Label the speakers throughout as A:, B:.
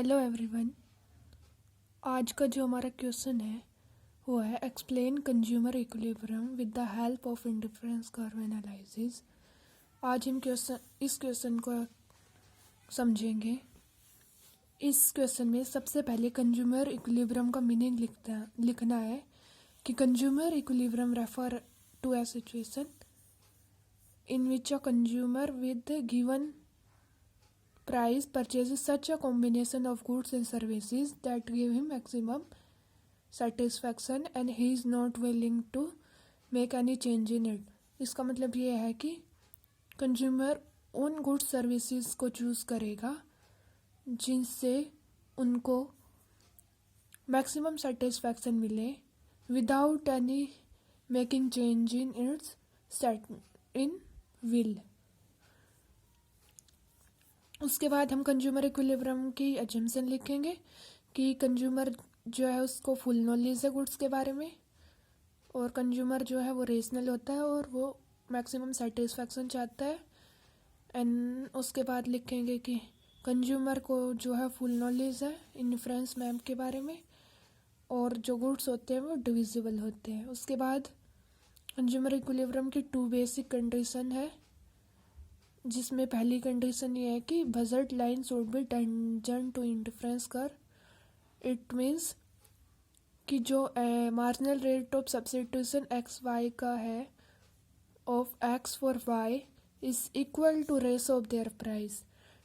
A: Hello everyone. आज का जो हमारा क्वेश्चन है वो है explain consumer equilibrium with the help of indifference curve analysis. आज हम इस क्वेश्चन को समझेंगे। इस क्वेश्चन में सबसे पहले कंज्यूमर इक्विलिब्रियम का मीनिंग लिखना है कि consumer equilibrium refer to a situation in which a consumer with given price purchases such a combination of goods and services that give him maximum satisfaction and he is not willing to make any change in it। इसका मतलब ये है कि consumer उन goods services को choose करेगा जिनसे उनको मैक्सिमम सेटिस्फैक्शन मिले without any making change in its set in will. उसके बाद हम कंज्यूमर इक्विलिब्रियम की एजम्पशन लिखेंगे कि कंज्यूमर जो है उसको फुल नॉलेज है गुड्स के बारे में और कंज्यूमर जो है वो रेशनल होता है और वो मैक्सिमम सेटिस्फैक्शन चाहता है। एंड उसके बाद लिखेंगे कि कंज्यूमर को जो है फुल नॉलेज है इंडिफरेंस मैप के बारे में और जो गुड्स होते हैं वो डिविजिबल होते हैं। उसके बाद कंज्यूमर इक्विलिब्रियम की 2 बेसिक कंडीशन है जिसमें पहली कंडीशन ये है कि budget line should be tangent to indifference curve. It means कि जो marginal rate of substitution X Y का है of X for Y is equal to ratio of their price.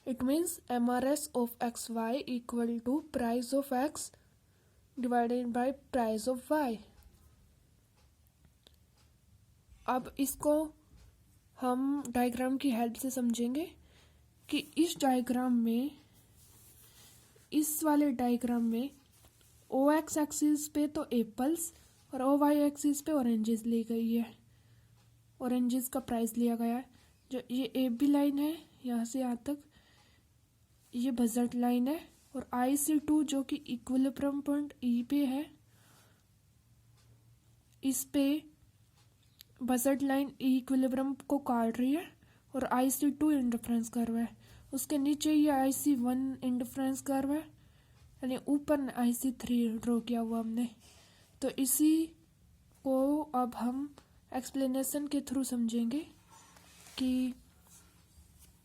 A: It means MRS of X Y equal to price of X divided by price of Y. अब इसको हम diagram की help से समझेंगे कि इस डायग्राम में इस वाले डायग्राम में OX एक्सिस पे तो एप्पल्स और OY एक्सिस पे ऑरेंजेस ली गई है। ऑरेंजेस का प्राइस लिया गया है। जो ये AB लाइन है यहाँ से यहाँ तक ये बजट लाइन है और IC2 जो कि इक्विलिब्रियम पॉइंट E पे है इस पे बजट लाइन इक्विलिब्रियम को काट रही है और IC2 इंडिफरेंस कर्व है। उसके नीचे ये IC1 इंडिफरेंस कर्व है यानी ऊपर IC3 ड्रॉ किया हुआ हमने। तो इसी को अब हम एक्सप्लेनेशन के थ्रू समझेंगे कि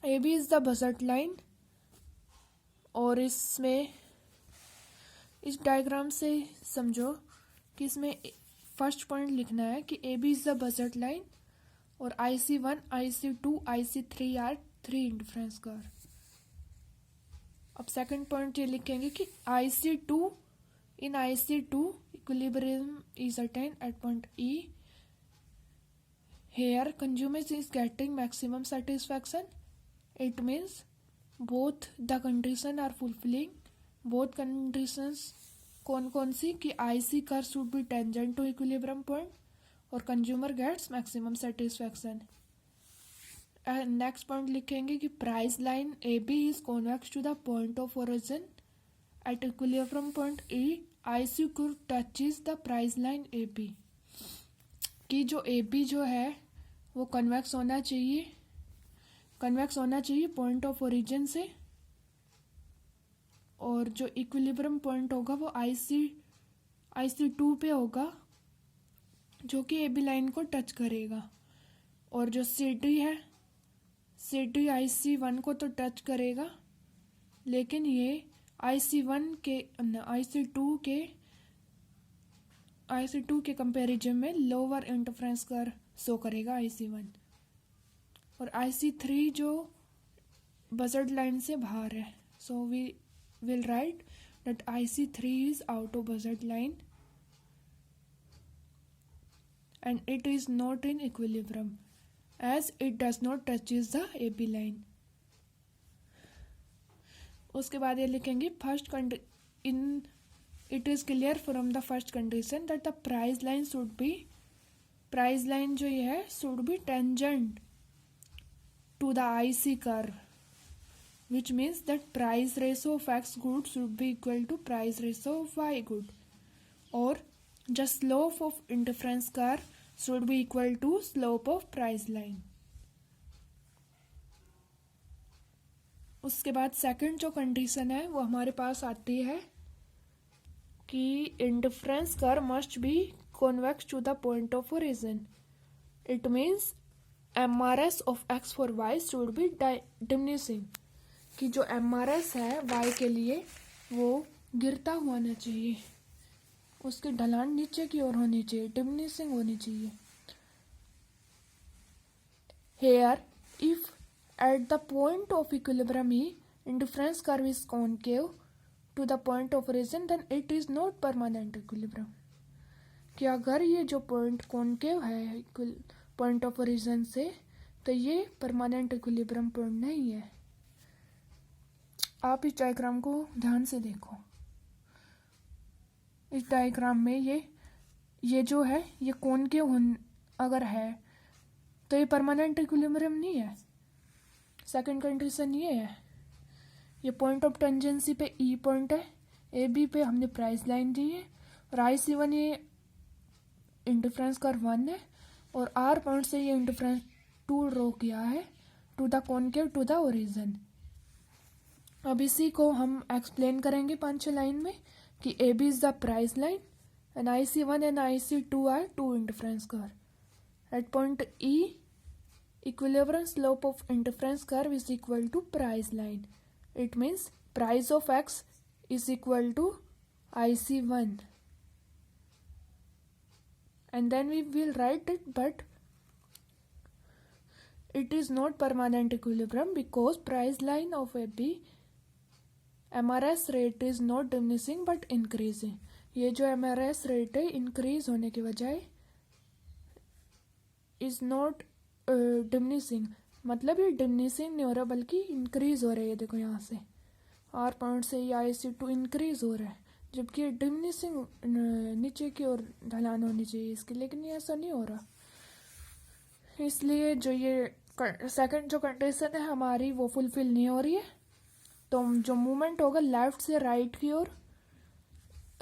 A: AB is the budget line और इसमें इस डायग्राम से समझो कि इसमें फर्स्ट पॉइंट लिखना है कि AB is the budget line और IC1, IC2, IC3 are 3 indifference curve. अब सेकंड पॉइंट ये लिखेंगे कि IC2 equilibrium is attained at point E। Here consumer is getting maximum satisfaction. It means both the conditions are fulfilling. Both conditions कौन कौन सी कि IC curve should be tangent to equilibrium point और consumer gets maximum satisfaction. Next point लिखेंगे कि price line AB is convex to the point of origin at equilibrium point E। IC curve touches the price line AB कि जो AB जो है वो convex होना चाहिए पॉइंट ऑफ ओरिजिन से और जो इक्विलिब्रियम पॉइंट होगा वो IC2 पे होगा जो कि AB लाइन को टच करेगा और जो CD है CD IC1 को तो टच करेगा लेकिन ये IC2 के कंपैरिजन में लोअर इंटरफेरेंस कर्व शो करेगा IC1 और IC3 जो बजट लाइन से बाहर है। So we will write that IC3 is out of budget line and it is not in equilibrium as it does not touches the AB line। उसके बाद ये लिखेंगे it is clear from the first condition that the price line जो ये है should be tangent to the IC curve, which means that price ratio of X good should be equal to price ratio of Y good or just slope of indifference curve should be equal to slope of price line। उसके बाद second जो condition है वो हमारे पास आती है कि indifference curve must be convex to the point of origin. It means MRS of x for y should be diminishing. कि जो MRS है y के लिए वो गिरता हुआ होना चाहिए, उसकी ढलान नीचे की ओर होनी चाहिए, डिमिनिशिंग होनी चाहिए. Here, if at the point of equilibrium E, indifference curve is concave to the point of origin, then it is not permanent equilibrium. कि अगर ये जो पॉइंट कॉन्केव है पॉइंट ऑफ ओरिजिन से, तो ये परमानेंट इक्विलिब्रियम पॉइंट नहीं है. आप इस डायग्राम को ध्यान से देखो. इस डायग्राम में ये जो है ये कॉन्केव अगर है तो ये परमानेंट इक्विलिब्रियम नहीं है. सेकंड कंडीशन ये है, ये पॉइंट ऑफ टेंजेंसी पे ई पॉइंट है, ए बी पे हमने प्राइस लाइन दी है, और IC1 ये इंडिफरेंस कर्व 1 है, और आर पॉइंट से ये इंडिफरेंस 2 ड्रॉ किया है to the concave to the origin. अब इसी को हम एक्सप्लेन करेंगे 5-6 लाइन में कि A B is the price line and IC1 and IC2 are two indifference curve. At point E, equilibrium slope of interference curve is equal to price line. It means price of x is equal to IC1. And then we will write it, but it is not permanent equilibrium because price line of AB MRS rate is not diminishing but increasing. ये जो MRS rate है increase होने की बजाय is not diminishing, मतलब ये diminishing नहीं हो रहा बल्कि इंक्रीज हो रहा है. देखो यहाँ से आर पॉइंट से ये IC2 इंक्रीज हो रहा है, जबकि डिमिनिशिंग नीचे की ओर ढलान होनी चाहिए इसकी, लेकिन ये ऐसा नहीं हो रहा. इसलिए जो ये सेकंड जो कंडीशन है हमारी वो फुलफिल नहीं हो रही है. तो जो मूवमेंट होगा लेफ्ट से राइट की ओर,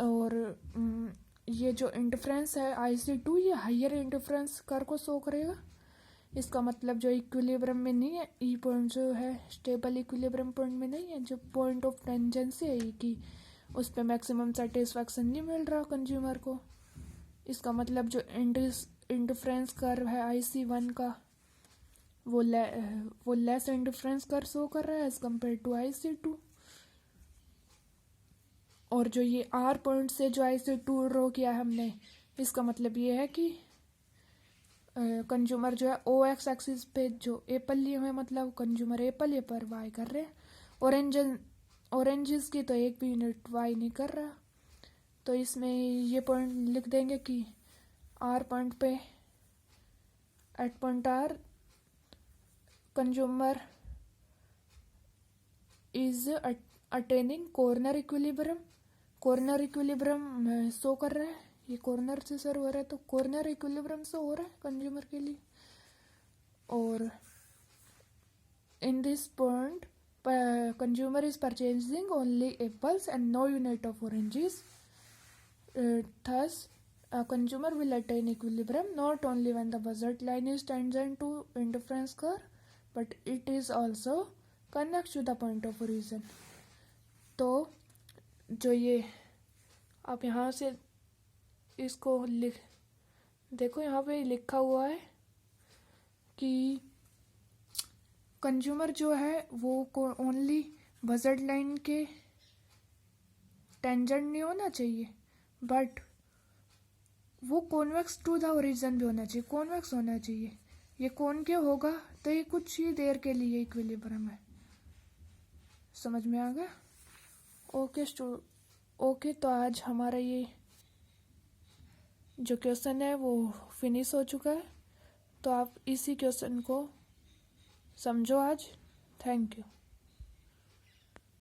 A: और ये जो इंडिफरेंस है IC2 ये हायर इंडिफरेंस कर्व को शो करेगा. इसका मतलब जो इक्विलिब्रियम में नहीं है, ई पॉइंट जो है स्टेबल इक्विलिब्रियम पॉइंट में नहीं है, जो पॉइंट ऑफ टेंजेंसी है कि उस पर मैक्सिमम सेटिस्फैक्शन नहीं मिल रहा कंज्यूमर को. इसका मतलब जो इंडिफरेंस कर्व है IC1 का वो लेस इंडिफरेंस कर्व शो कर रहा है एज कम्पेयर टू IC2. और जो ये आर पॉइंट से जो IC2 ड्रॉ किया है हमने, इसका मतलब ये है कि कंज्यूमर जो है OX एक्सिस पे जो एप्पल लिए हुए, मतलब कंज्यूमर एप्पल ये पर वाई कर रहे हैं. ऑरेंजेस की तो एक भी यूनिट वाई नहीं कर रहा. तो इसमें ये पॉइंट लिख देंगे कि आर पॉइंट पे at point R consumer is attaining corner equilibrium. Corner equilibrium show कर रहा है, ये कॉर्नर से सर हो रहा है तो कॉर्नर इक्विलिब्रियम शो हो रहा है कंज्यूमर के लिए. और in this point consumer is purchasing only apples and no unit of oranges. Thus consumer will attain equilibrium not only when the budget line is tangent to indifference curve, but it is also convex to the point of origin. तो जो ये आप यहाँ से इसको देखो, यहाँ पे लिखा हुआ है कि कंज्यूमर जो है वो ओनली बजट लाइन के टेंजेंट नहीं होना चाहिए, बट वो कॉन्वेक्स टू द ओरिजिन भी होना चाहिए, कॉन्वेक्स होना चाहिए. ये कॉनकेव होगा तो ये कुछ ही देर के लिए इक्विलिब्रियम है. समझ में आ गया? ओके तो आज हमारा ये जो क्वेश्चन है वो फिनिश हो चुका है. तो आप इसी क्वेश्चन को समझो आज. Thank you.